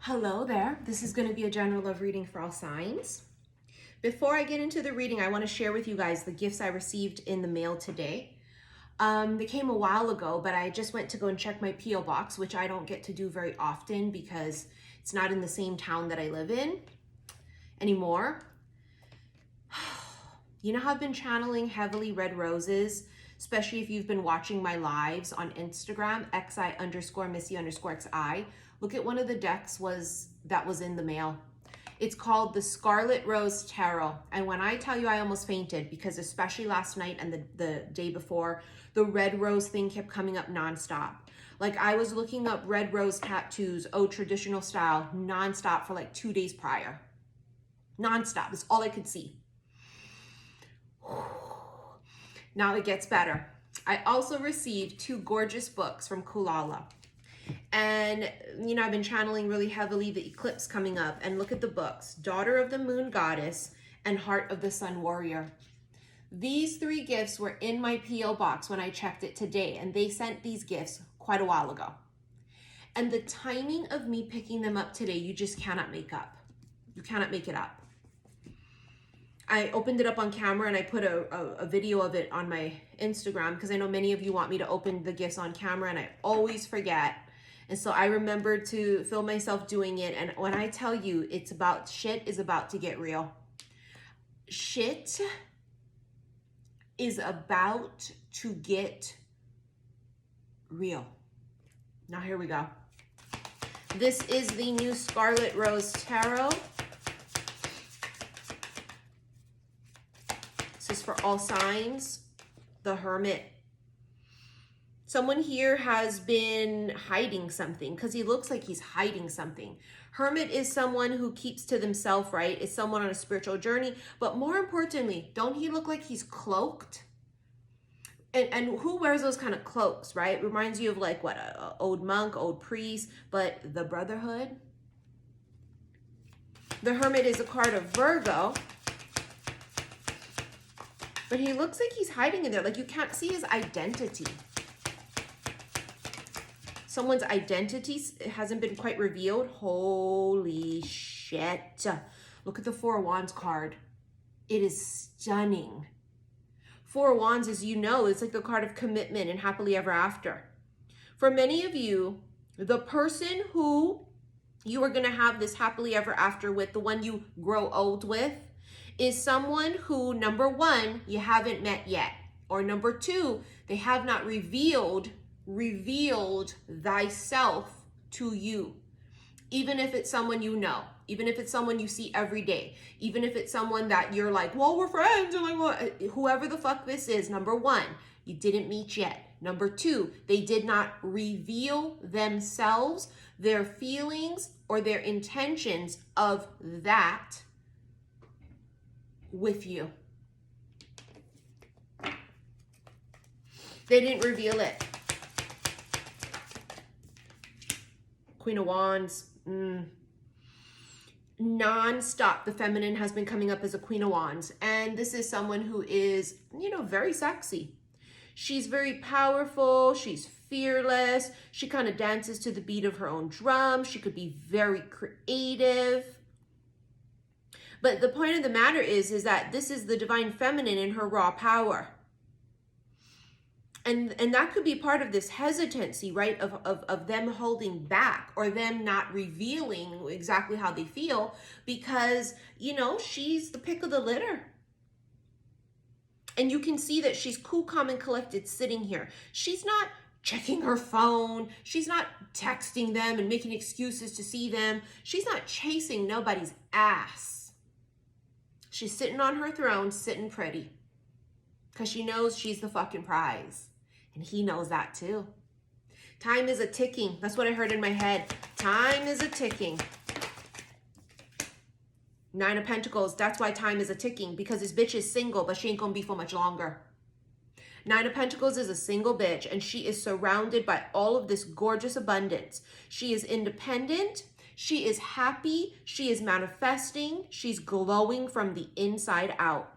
Hello there. This is going to be a general love reading for all signs. Before I get into the reading, I want to share with you guys the gifts I received in the mail today. They came a while ago, but I just went to go and check my P.O. box, which I don't get to do very often because it's not in the same town that I live in anymore. You know how I've been channeling heavily red roses, especially if you've been watching my lives on Instagram, xi_missy_xi. Look at one of the decks that was in the mail. It's called the Scarlet Rose Tarot. And when I tell you I almost fainted, because especially last night and the day before, the red rose thing kept coming up nonstop. Like I was looking up red rose tattoos, traditional style, nonstop for like 2 days prior. Nonstop, that's all I could see. Now it gets better. I also received 2 gorgeous books from Kulala. And, you know, I've been channeling really heavily the eclipse coming up. And look at the books. Daughter of the Moon Goddess and Heart of the Sun Warrior. These 3 gifts were in my P.O. box when I checked it today. And they sent these gifts quite a while ago. And the timing of me picking them up today, you just cannot make up. You cannot make it up. I opened it up on camera and I put a video of it on my Instagram because I know many of you want me to open the gifts on camera and I always forget. And so I remembered to film myself doing it. And when I tell you shit is about to get real. Shit is about to get real. Now here we go. This is the new Scarlet Rose Tarot. This is for all signs. The Hermit. Someone here has been hiding something because he looks like he's hiding something. Hermit is someone who keeps to themselves, right? Is someone on a spiritual journey. But more importantly, don't he look like he's cloaked? And who wears those kind of cloaks, right? Reminds you of like what, an old monk, old priest, but the Brotherhood. The Hermit is a card of Virgo. But he looks like he's hiding in there. Like you can't see his identity. Someone's identity hasn't been quite revealed. Holy shit. Look at the 4 of Wands card. It is stunning. 4 of Wands, as you know, is like the card of commitment and happily ever after. For many of you, the person who you are going to have this happily ever after with, the one you grow old with, is someone who, number 1, you haven't met yet. Or number 2, they have not revealed thyself to you. Even if it's someone you know, even if it's someone you see every day, even if it's someone that you're like, well, we're friends, and like, what? Whoever the fuck this is, number 1, you didn't meet yet. Number 2, they did not reveal themselves, their feelings, or their intentions of that with you. They didn't reveal it. Queen of Wands, non-stop. The feminine has been coming up as a Queen of Wands. And this is someone who is, you know, very sexy. She's very powerful. She's fearless. She kind of dances to the beat of her own drum. She could be very creative. But the point of the matter is that this is the divine feminine in her raw power. And that could be part of this hesitancy, right, of them holding back or them not revealing exactly how they feel because, you know, she's the pick of the litter. And you can see that she's cool, calm, and collected sitting here. She's not checking her phone. She's not texting them and making excuses to see them. She's not chasing nobody's ass. She's sitting on her throne, sitting pretty because she knows she's the fucking prize. And he knows that too. Time is a ticking. That's what I heard in my head. Time is a ticking. 9 of Pentacles. That's why time is a ticking. Because this bitch is single, but she ain't gonna be for much longer. 9 of Pentacles is a single bitch. And she is surrounded by all of this gorgeous abundance. She is independent. She is happy. She is manifesting. She's glowing from the inside out.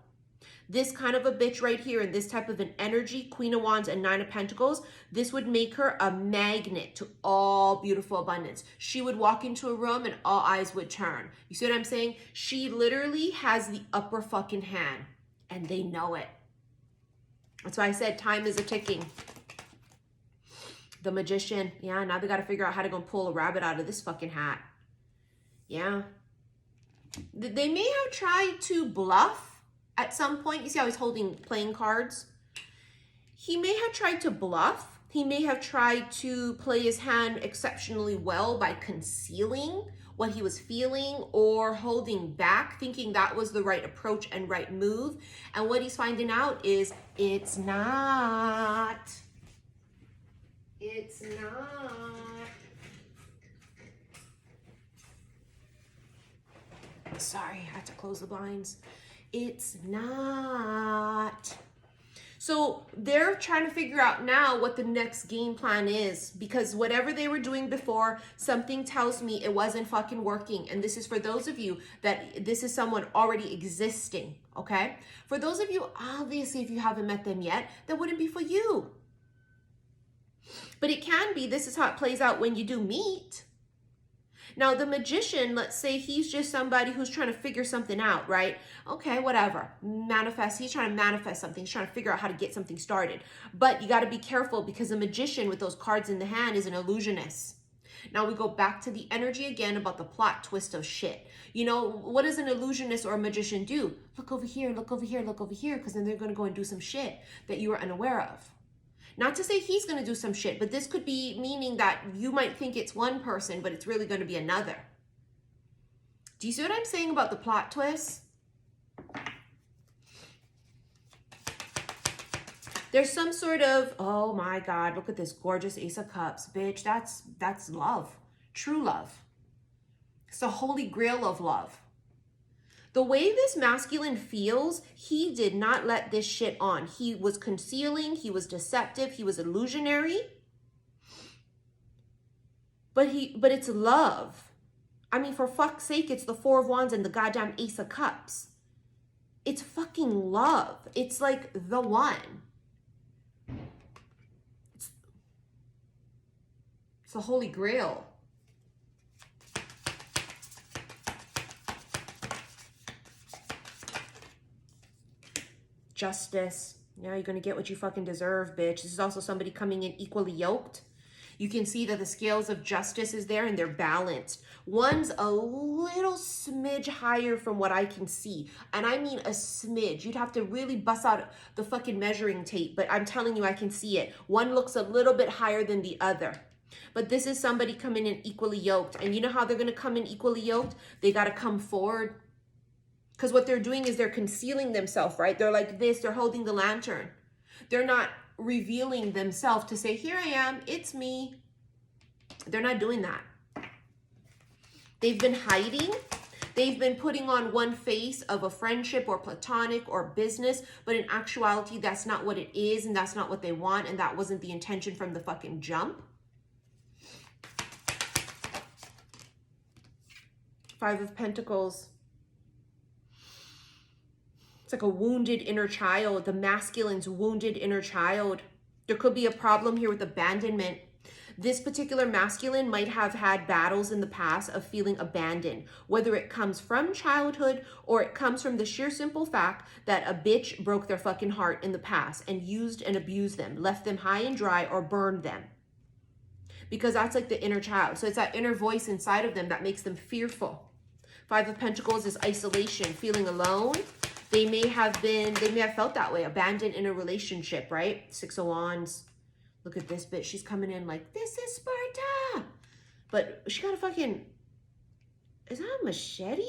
This kind of a bitch right here and this type of an energy, Queen of Wands and Nine of Pentacles, this would make her a magnet to all beautiful abundance. She would walk into a room and all eyes would turn. You see what I'm saying? She literally has the upper fucking hand and they know it. That's why I said time is a ticking. The Magician. Yeah, now they got to figure out how to go pull a rabbit out of this fucking hat. Yeah. They may have tried to bluff at some point. You see how he's holding playing cards? He may have tried to bluff. He may have tried to play his hand exceptionally well by concealing what he was feeling or holding back, thinking that was the right approach and right move. And what he's finding out is it's not. It's not. Sorry, I had to close the blinds. It's not. So they're trying to figure out now what the next game plan is, because whatever they were doing before, something tells me it wasn't fucking working. And this is for those of you that this is someone already existing, okay? For those of you, obviously, if you haven't met them yet, that wouldn't be for you. But it can be. This is how it plays out when you do meet. Now, the Magician, let's say he's just somebody who's trying to figure something out, right? Okay, whatever. Manifest. He's trying to manifest something. He's trying to figure out how to get something started. But you got to be careful because the Magician with those cards in the hand is an illusionist. Now, we go back to the energy again about the plot twist of shit. You know, what does an illusionist or a magician do? Look over here, look over here, look over here, because then they're going to go and do some shit that you are unaware of. Not to say he's going to do some shit, but this could be meaning that you might think it's one person, but it's really going to be another. Do you see what I'm saying about the plot twist? There's some sort of, oh my God, look at this gorgeous Ace of Cups. Bitch, that's love. True love. It's the holy grail of love. The way this masculine feels, he did not let this shit on. He was concealing, he was deceptive, he was illusionary. But it's love. I mean, for fuck's sake, it's the Four of Wands and the goddamn Ace of Cups. It's fucking love. It's like the one. It's the holy grail. Justice. Now you're going to get what you fucking deserve, bitch. This is also somebody coming in equally yoked. You can see that the scales of justice is there and they're balanced. One's a little smidge higher from what I can see. And I mean a smidge. You'd have to really bust out the fucking measuring tape, but I'm telling you, I can see it. One looks a little bit higher than the other. But this is somebody coming in equally yoked. And you know how they're going to come in equally yoked? They got to come forward. Because what they're doing is they're concealing themselves, right? They're like this, they're holding the lantern. They're not revealing themselves to say, here I am, it's me. They're not doing that. They've been hiding. They've been putting on one face of a friendship or platonic or business, but in actuality, that's not what it is and that's not what they want and that wasn't the intention from the fucking jump. Five of Pentacles. Like a wounded inner child, the masculine's wounded inner child. There could be a problem here with abandonment. This particular masculine might have had battles in the past of feeling abandoned, whether it comes from childhood or it comes from the sheer simple fact that a bitch broke their fucking heart in the past and used and abused them, left them high and dry or burned them. Because that's like the inner child. So it's that inner voice inside of them that makes them fearful. Five of Pentacles is isolation, feeling alone. They may have felt that way, abandoned in a relationship, right? Six of Wands. Look at this bitch. She's coming in like, this is Sparta. But she got a fucking, is that a machete?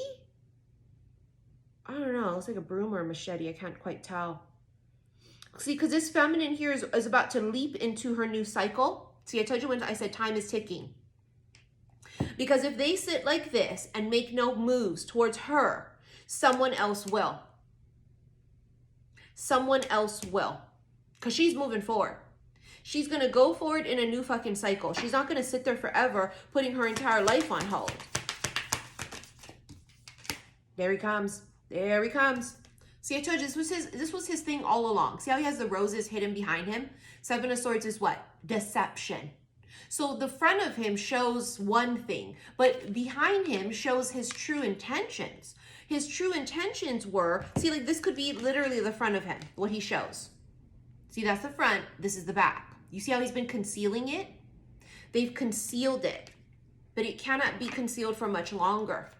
I don't know. It's like a broom or a machete. I can't quite tell. See, because this feminine here is about to leap into her new cycle. See, I told you when I said time is ticking. Because if they sit like this and make no moves towards her, someone else will. Someone else will. Because she's moving forward. She's going to go forward in a new fucking cycle. She's not going to sit there forever putting her entire life on hold. There he comes. There he comes. See, I told you this was his thing all along. See how he has the roses hidden behind him? Seven of Swords is what? Deception. So the front of him shows one thing, but behind him shows his true intentions. His true intentions were, see, like this could be literally the front of him, what he shows. See, that's the front, this is the back. You see how he's been concealing it? They've concealed it, but it cannot be concealed for much longer.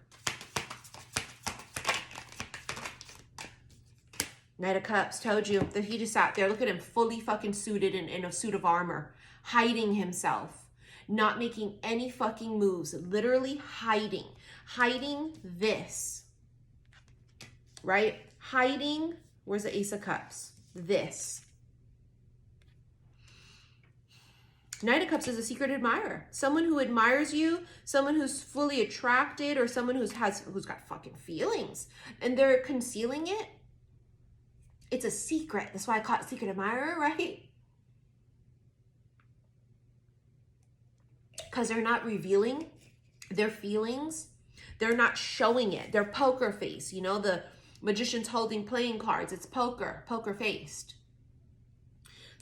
Knight of Cups, told you that he just sat there. Look at him, fully fucking suited in a suit of armor, hiding himself, not making any fucking moves, literally hiding this, right? Hiding, where's the Ace of Cups? This. Knight of Cups is a secret admirer. Someone who admires you, someone who's fully attracted, or someone who's got fucking feelings, and they're concealing it. It's a secret. That's why I call it secret admirer, right? Because they're not revealing their feelings. They're not showing it. They're poker face. You know, the magician's holding playing cards. It's poker faced.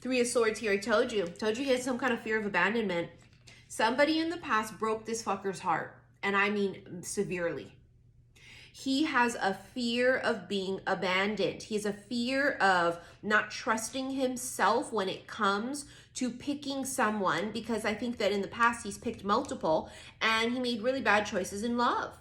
Three of Swords here. I told you he had some kind of fear of abandonment. Somebody in the past broke this fucker's heart. And I mean severely. He has a fear of being abandoned. He has a fear of not trusting himself when it comes to picking someone, because I think that in the past he's picked multiple and he made really bad choices in love.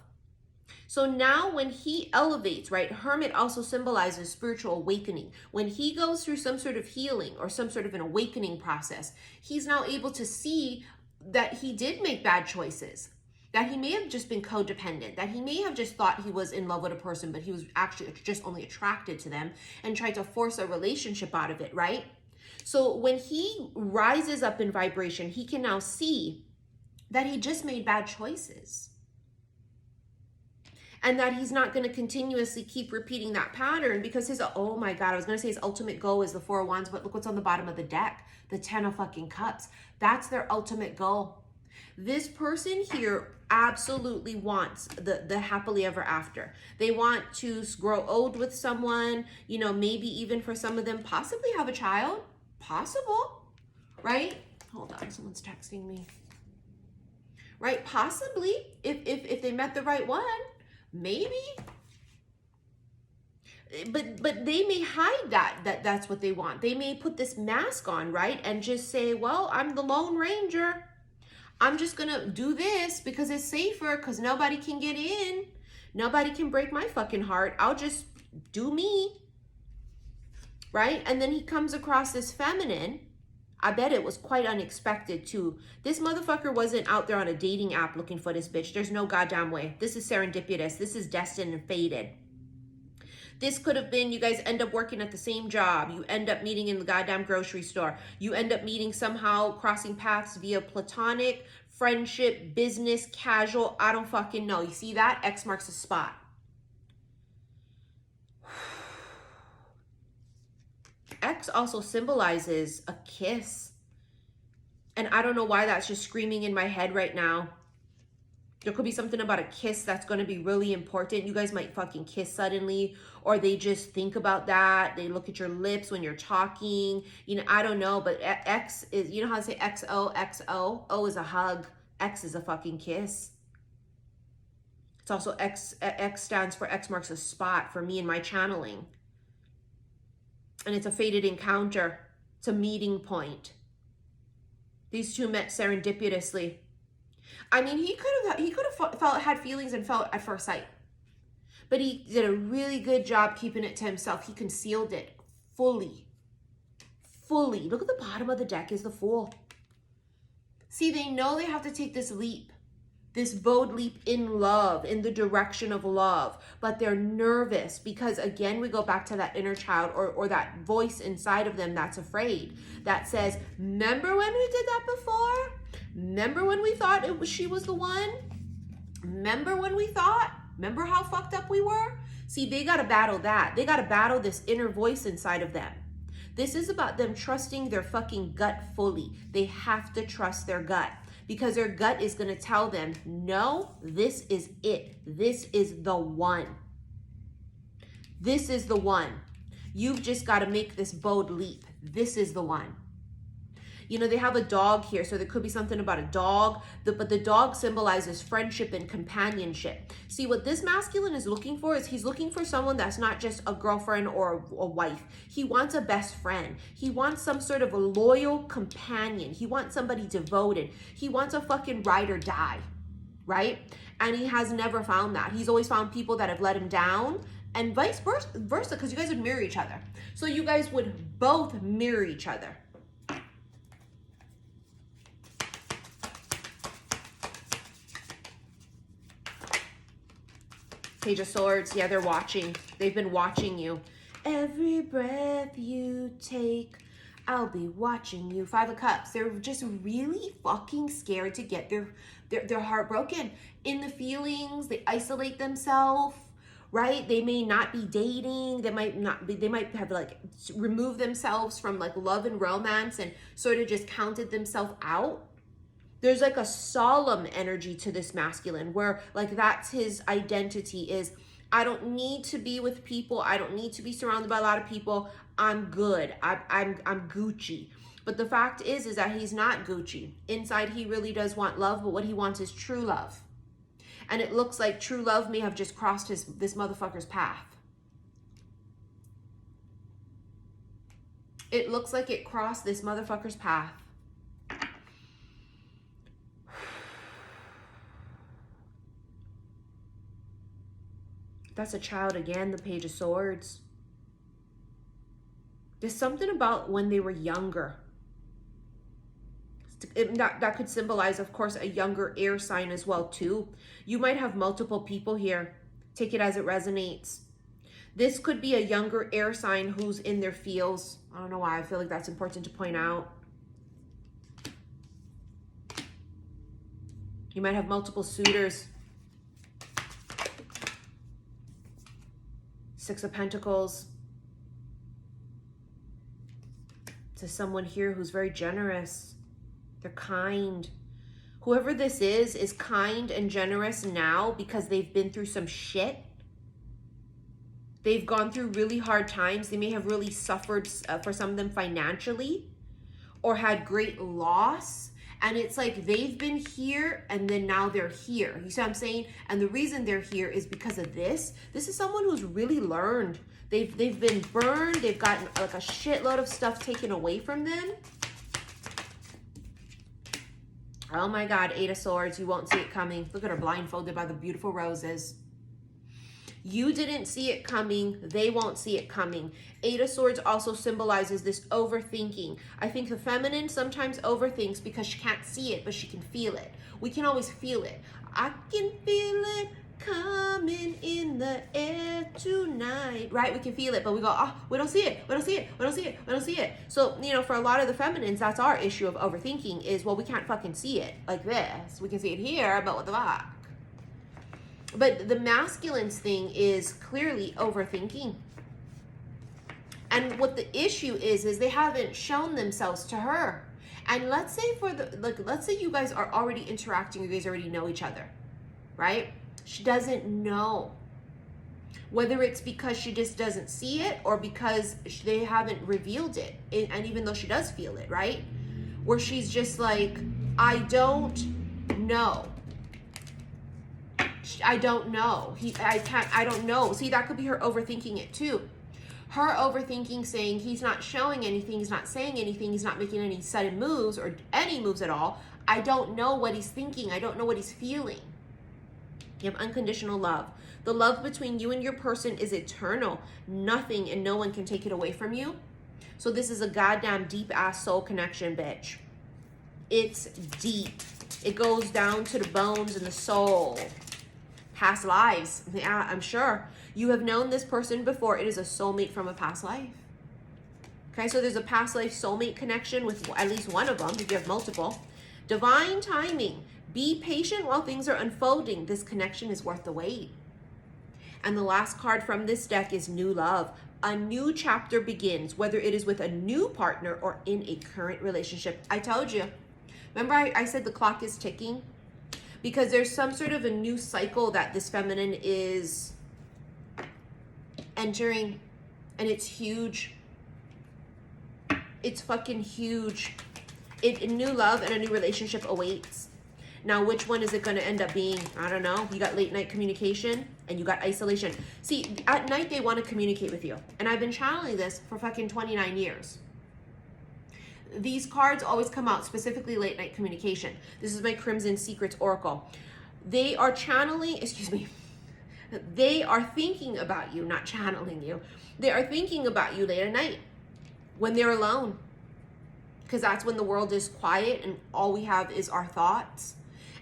So now when he elevates, right, Hermit also symbolizes spiritual awakening. When he goes through some sort of healing or some sort of an awakening process, he's now able to see that he did make bad choices. That he may have just been codependent, that he may have just thought he was in love with a person, but he was actually just only attracted to them and tried to force a relationship out of it, right? So when he rises up in vibration, he can now see that he just made bad choices. And that he's not going to continuously keep repeating that pattern, because his, oh my God, I was going to say his ultimate goal is the Four of Wands, but look what's on the bottom of the deck, the Ten of fucking Cups. That's their ultimate goal. This person here absolutely wants the happily ever after. They want to grow old with someone, you know, maybe even for some of them, possibly have a child. Possible, right? Hold on, someone's texting me. Right, possibly, if they met the right one, maybe. But they may hide that's what they want. They may put this mask on, right? And just say, well, I'm the Lone Ranger. I'm just gonna do this because it's safer, because nobody can get in. Nobody can break my fucking heart. I'll just do me. Right? And then he comes across this feminine. I bet it was quite unexpected too. This motherfucker wasn't out there on a dating app looking for this bitch. There's no goddamn way. This is serendipitous. This is destined and fated. This could have been, you guys end up working at the same job. You end up meeting in the goddamn grocery store. You end up meeting somehow, crossing paths via platonic, friendship, business, casual. I don't fucking know. You see that? X marks the spot. X also symbolizes a kiss. And I don't know why that's just screaming in my head right now. There could be something about a kiss that's going to be really important. You guys might fucking kiss suddenly, or they just think about that. They look at your lips when you're talking. You know, I don't know, but X is, you know how to say XO, XO? O is a hug. X is a fucking kiss. It's also X stands for X marks a spot for me in my channeling. And it's a fated encounter. It's a meeting point. These two met serendipitously. I mean, he could have had feelings and felt at first sight. But he did a really good job keeping it to himself. He concealed it fully. Fully. Look at the bottom of the deck is the Fool. See, they know they have to take this leap. This bold leap in love, in the direction of love. But they're nervous because, again, we go back to that inner child or that voice inside of them that's afraid. That says, remember when we did that before? Remember when we thought she was the one? Remember when we thought? Remember how fucked up we were? See, they got to battle that. They got to battle this inner voice inside of them. This is about them trusting their fucking gut fully. They have to trust their gut because their gut is going to tell them, no, this is it. This is the one. This is the one. You've just got to make this bold leap. This is the one. You know, they have a dog here, so there could be something about a dog, but the dog symbolizes friendship and companionship. See, what this masculine is looking for is he's looking for someone that's not just a girlfriend or a wife. He wants a best friend. He wants some sort of a loyal companion. He wants somebody devoted. He wants a fucking ride or die, right? And he has never found that. He's always found people that have let him down, and vice versa, because you guys would mirror each other. So you guys would both mirror each other. Page of Swords, yeah, they're watching. They've been watching you. Every breath you take, I'll be watching you. Five of Cups, they're just really fucking scared to get their heart broken. In the feelings, they isolate themselves, right? They may not be dating. They might have like removed themselves from like love and romance and sort of just counted themselves out. There's like a solemn energy to this masculine where like that's his identity is, I don't need to be with people. I don't need to be surrounded by a lot of people. I'm good. I'm Gucci. But the fact is that he's not Gucci. Inside, he really does want love, but what he wants is true love. And it looks like true love may have just crossed this motherfucker's path. It looks like it crossed this motherfucker's path. That's a child again, the Page of Swords. There's something about when they were younger. That could symbolize, of course, a younger air sign as well, too. You might have multiple people here. Take it as it resonates. This could be a younger air sign who's in their feels. I don't know why. I feel like that's important to point out. You might have multiple suitors. Six of Pentacles. To someone here who's very generous. They're kind. Whoever this is kind and generous now because they've been through some shit. They've gone through really hard times. They may have really suffered for some of them financially or had great loss. And it's like they've been here and then now they're here. You see what I'm saying? And the reason they're here is because of this. This is someone who's really learned. They've been burned. They've gotten like a shitload of stuff taken away from them. Oh my God, Eight of Swords. You won't see it coming. Look at her blindfolded by the beautiful roses. You didn't see it coming. They won't see it coming. Eight of Swords also symbolizes this overthinking. I think the feminine sometimes overthinks because she can't see it, but she can feel it. We can always feel it. I can feel it coming in the air tonight, right? We can feel it, but we go, oh, we don't see it. We don't see it. We don't see it. We don't see it. So, you know, for a lot of the feminines, that's our issue of overthinking is, well, we can't fucking see it like this. We can see it here, but what the fuck? But the masculine's thing is clearly overthinking. And what the issue is they haven't shown themselves to her. And let's say let's say you guys are already interacting, you guys already know each other, right? She doesn't know. Whether it's because she just doesn't see it or because they haven't revealed it. And even though she does feel it, right? Where she's just like, I don't know. I don't know. I don't know. See, that could be her overthinking it too. Her overthinking saying he's not showing anything, he's not saying anything, he's not making any sudden moves or any moves at all. I don't know what he's thinking. I don't know what he's feeling. You have unconditional love. The love between you and your person is eternal. Nothing and no one can take it away from you. So this is a goddamn deep ass soul connection, bitch. It's deep. It goes down to the bones and the soul. Past lives. Yeah, I'm sure. You have known this person before. It is a soulmate from a past life. Okay, so there's a past life soulmate connection with at least one of them, if you have multiple. Divine timing. Be patient while things are unfolding. This connection is worth the wait. And the last card from this deck is new love. A new chapter begins, whether it is with a new partner or in a current relationship. I told you. Remember I said the clock is ticking? Because there's some sort of a new cycle that this feminine is entering, and it's huge. It's fucking huge. A new love and a new relationship awaits. Now, which one is it going to end up being? I don't know. You got late night communication and you got isolation. See, at night they want to communicate with you. And I've been channeling this for fucking 29 years. These cards always come out, specifically late night communication. This is my Crimson Secrets Oracle. They are channeling, excuse me, they are thinking about you, not channeling you. They are thinking about you late at night when they're alone. Because that's when the world is quiet and all we have is our thoughts.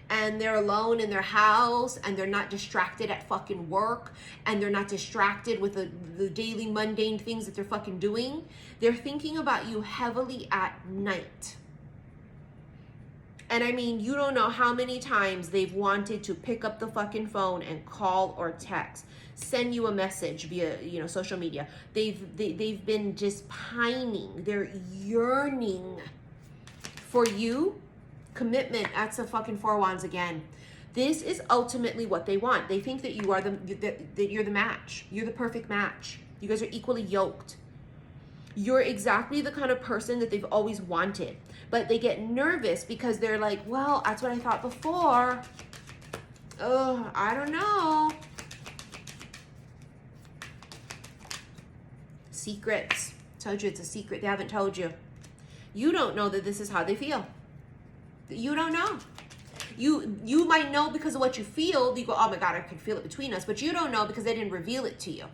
And they're alone in their house and they're not distracted at fucking work and they're not distracted with the daily mundane things that they're fucking doing. They're thinking about you heavily at night. And I mean, you don't know how many times they've wanted to pick up the fucking phone and call or text, send you a message via, you know, social media. They've been just pining. They're yearning for you. Commitment. That's a fucking Four Wands again. This is ultimately what they want. They think that you are that you're the match. You're the perfect match. You guys are equally yoked. You're exactly the kind of person that they've always wanted. But they get nervous because they're like, well, that's what I thought before. Oh, I don't know. Secrets. Told you it's a secret. They haven't told you. You don't know that this is how they feel. You don't know. You might know because of what you feel. You go, oh my God, I can feel it between us. But you don't know because they didn't reveal it to you.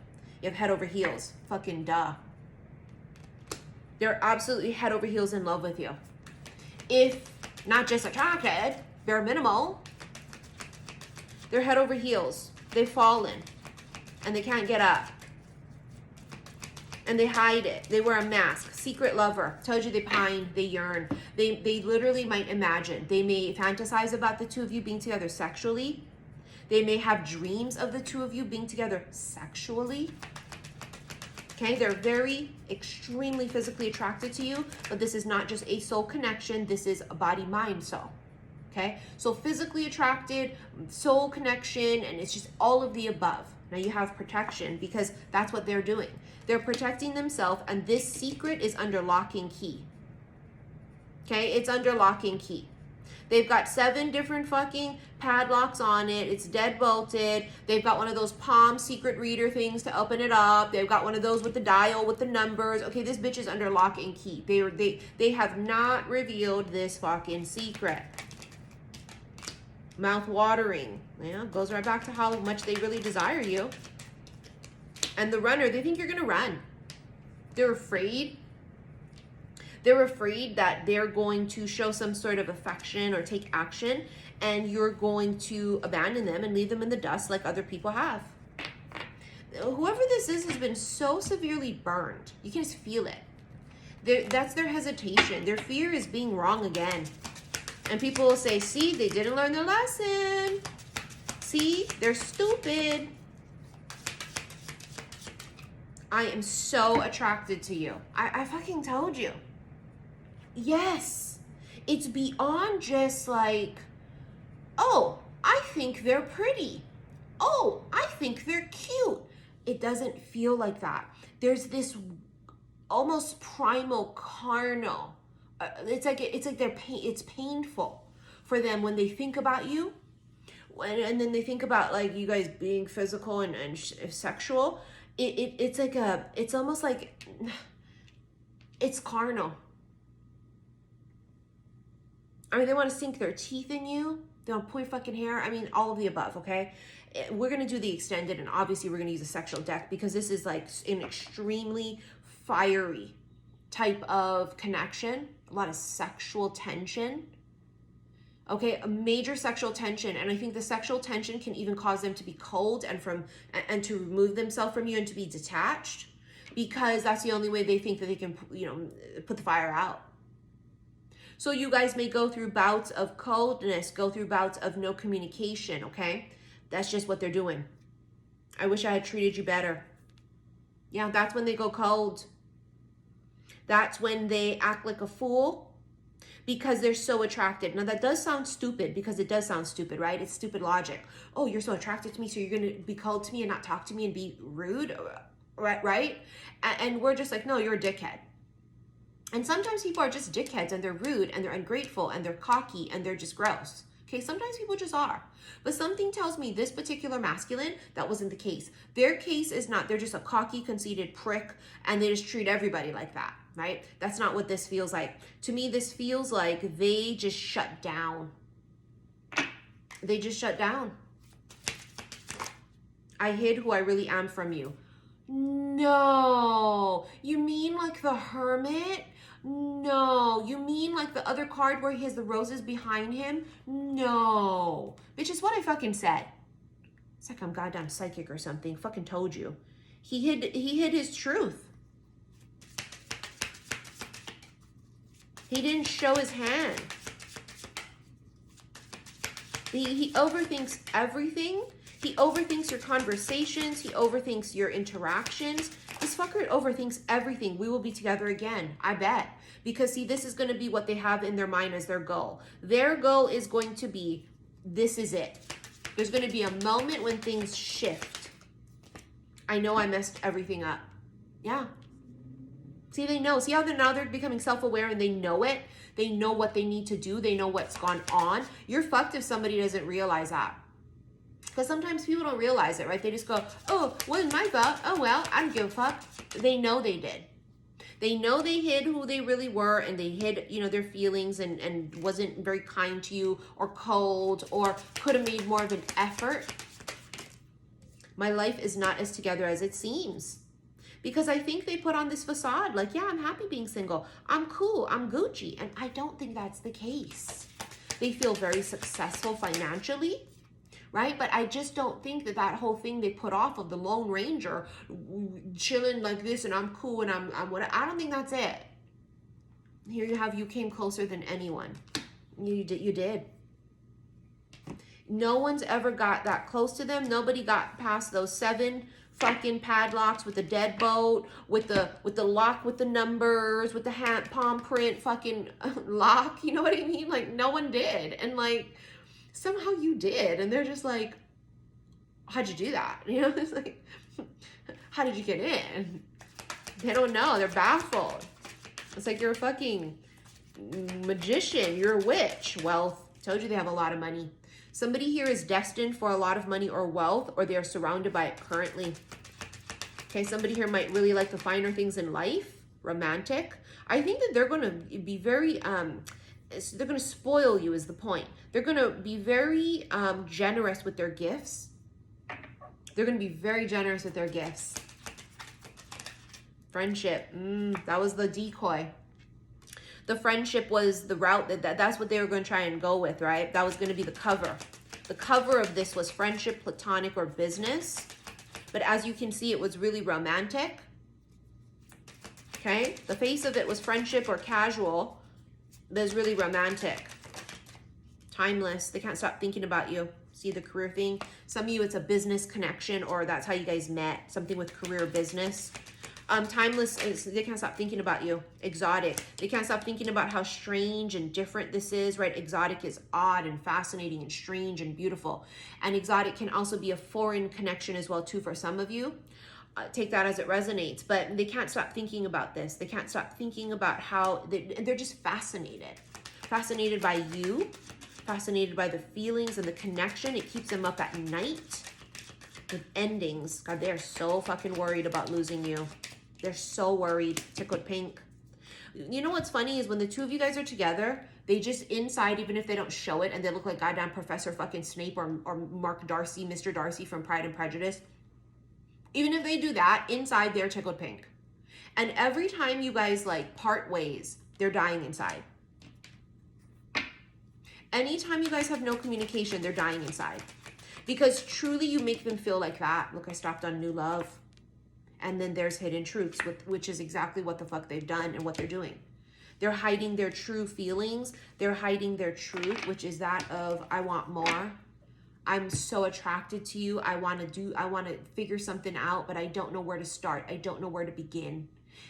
You have head over heels. Fucking duh. They're absolutely head over heels in love with you. If not just attracted, bare minimal. They're head over heels. They've fallen. And they can't get up. And they hide it. They wear a mask. Secret lover. Told you they pine, they yearn. They literally might imagine. They may fantasize about the two of you being together sexually. They may have dreams of the two of you being together sexually. Okay, they're very, extremely physically attracted to you, but this is not just a soul connection. This is a body-mind soul. Okay, so physically attracted, soul connection, and it's just all of the above. Now you have protection because that's what they're doing. They're protecting themselves, and this secret is under lock and key. Okay, it's under lock and key. They've got 7 different fucking padlocks on it. It's dead bolted. They've got one of those palm secret reader things to open it up. They've got one of those with the dial with the numbers. Okay, this bitch is under lock and key. They have not revealed this fucking secret. Mouth watering. Yeah, goes right back to how much they really desire you. And the runner, they think you're gonna run. They're afraid. They're afraid that they're going to show some sort of affection or take action, and you're going to abandon them and leave them in the dust like other people have. Whoever this is has been so severely burned. You can just feel it. That's their hesitation. Their fear is being wrong again. And people will say, see, they didn't learn their lesson. See, they're stupid. I am so attracted to you. I fucking told you. Yes. It's beyond just like, oh, I think they're pretty. Oh, I think they're cute. It doesn't feel like that. There's this almost primal carnal. It's like it's painful for them when they think about you, and then they think about like you guys being physical and sexual. It's almost like it's carnal. I mean, they want to sink their teeth in you. They want to pull your fucking hair. I mean, all of the above. Okay, we're gonna do the extended, and obviously we're gonna use a sexual deck because this is like an extremely fiery type of connection. A lot of sexual tension. Okay, a major sexual tension, and I think the sexual tension can even cause them to be cold and to remove themselves from you and to be detached, because that's the only way they think that they can, you know, put the fire out. So you guys may go through bouts of coldness, go through bouts of no communication. Okay, that's just what they're doing. I wish I had treated you better. Yeah, that's when they go cold. That's when they act like a fool because they're so attracted. Now that does sound stupid, because it does sound stupid, right? It's stupid logic. Oh, you're so attracted to me, so you're going to be cold to me and not talk to me and be rude? right? And we're just like, no, you're a dickhead. And sometimes people are just dickheads and they're rude and they're ungrateful and they're cocky and they're just gross. Okay, sometimes people just are. But something tells me this particular masculine, that wasn't the case. Their case is not, they're just a cocky, conceited prick and they just treat everybody like that, right? That's not what this feels like. To me, this feels like they just shut down. They just shut down. I hid who I really am from you. No, you mean like the Hermit? No, you mean like the other card where he has the roses behind him? No, bitch, is what I fucking said. It's like I'm goddamn psychic or something. Fucking told you. He hid his truth. He didn't show his hand. He overthinks everything. He overthinks your conversations. He overthinks your interactions. This fucker overthinks everything. We will be together again, I bet. Because see, this is going to be what they have in their mind as their goal. Their goal is going to be, this is it. There's going to be a moment when things shift. I know I messed everything up. Yeah. See, they know. See how now they're becoming self-aware and they know it? They know what they need to do. They know what's gone on. You're fucked if somebody doesn't realize that. Because sometimes people don't realize it, right? They just go, oh, wasn't my fault. Oh, well, I don't give a fuck. They know they did. They know they hid who they really were and they hid, you know, their feelings and wasn't very kind to you or cold or could have made more of an effort. My life is not as together as it seems. Because I think they put on this facade like, yeah, I'm happy being single. I'm cool. I'm Gucci. And I don't think that's the case. They feel very successful financially. Right? But I just don't think that that whole thing they put off of the Lone Ranger chilling like this and I'm cool and I'm what, I don't think that's it. Here you have, you came closer than anyone. You did. No one's ever got that close to them. Nobody got past those 7 fucking padlocks with the deadbolt, with the lock with the numbers, with the hand palm print fucking lock. You know what I mean? Like no one did. And like, somehow you did. And they're just like, how'd you do that? You know, it's like, how did you get in? They don't know. They're baffled. It's like you're a fucking magician. You're a witch. Wealth. Told you they have a lot of money. Somebody here is destined for a lot of money or wealth, or they are surrounded by it currently. Okay, somebody here might really like the finer things in life. Romantic. I think that they're going to be very, they're going to spoil you is the point. They're going to be very generous with their gifts. They're going to be very generous with their gifts. Friendship. That was the decoy. The friendship was the route that's what they were going to try and go with, right? That was going to be the cover. The cover of this was friendship, platonic, or business. But as you can see, it was really romantic. Okay? The face of it was friendship or casual. But it's really romantic. Timeless. They can't stop thinking about you. See the career thing? Some of you, it's a business connection, or that's how you guys met. Something with career business. Timeless is, they can't stop thinking about you. Exotic. They can't stop thinking about how strange and different this is, right? Exotic is odd and fascinating and strange and beautiful. And exotic can also be a foreign connection as well, too, for some of you. Take that as it resonates. But they can't stop thinking about this. They can't stop thinking about how they're just fascinated. Fascinated by you. Fascinated by the feelings and the connection. It keeps them up at night. With endings. God, they're so fucking worried about losing you. They're so worried. Tickled pink. You know what's funny is when the two of you guys are together, they just inside, even if they don't show it, and they look like goddamn Professor fucking Snape or Mark Darcy, Mr. Darcy from Pride and Prejudice. Even if they do that, inside they're tickled pink. And every time you guys like part ways, they're dying inside. Anytime you guys have no communication, they're dying inside. Because truly you make them feel like that. Look, I stopped on new love. And then there's hidden truths, which is exactly what the fuck they've done and what they're doing. They're hiding their true feelings. They're hiding their truth, which is that of, I want more. I'm so attracted to you. I want to figure something out, but I don't know where to start. I don't know where to begin.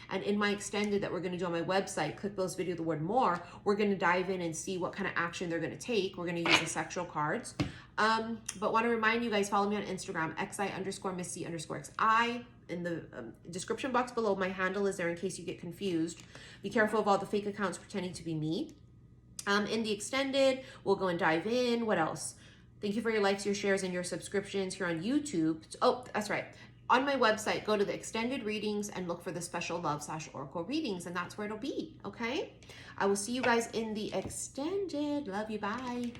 And in my extended that we're going to do on my website, click those video, the word more, we're going to dive in and see what kind of action they're going to take. We're going to use the sexual cards. But want to remind you guys, follow me on Instagram, xi_missy_xi. In the description box below, my handle is there in case you get confused. Be careful of all the fake accounts pretending to be me. In the extended, we'll go and dive in. What else? Thank you for your likes, your shares, and your subscriptions here on YouTube. Oh, that's right. On my website, go to the extended readings and look for the special love/oracle readings, and that's where it'll be, okay? I will see you guys in the extended. Love you, bye.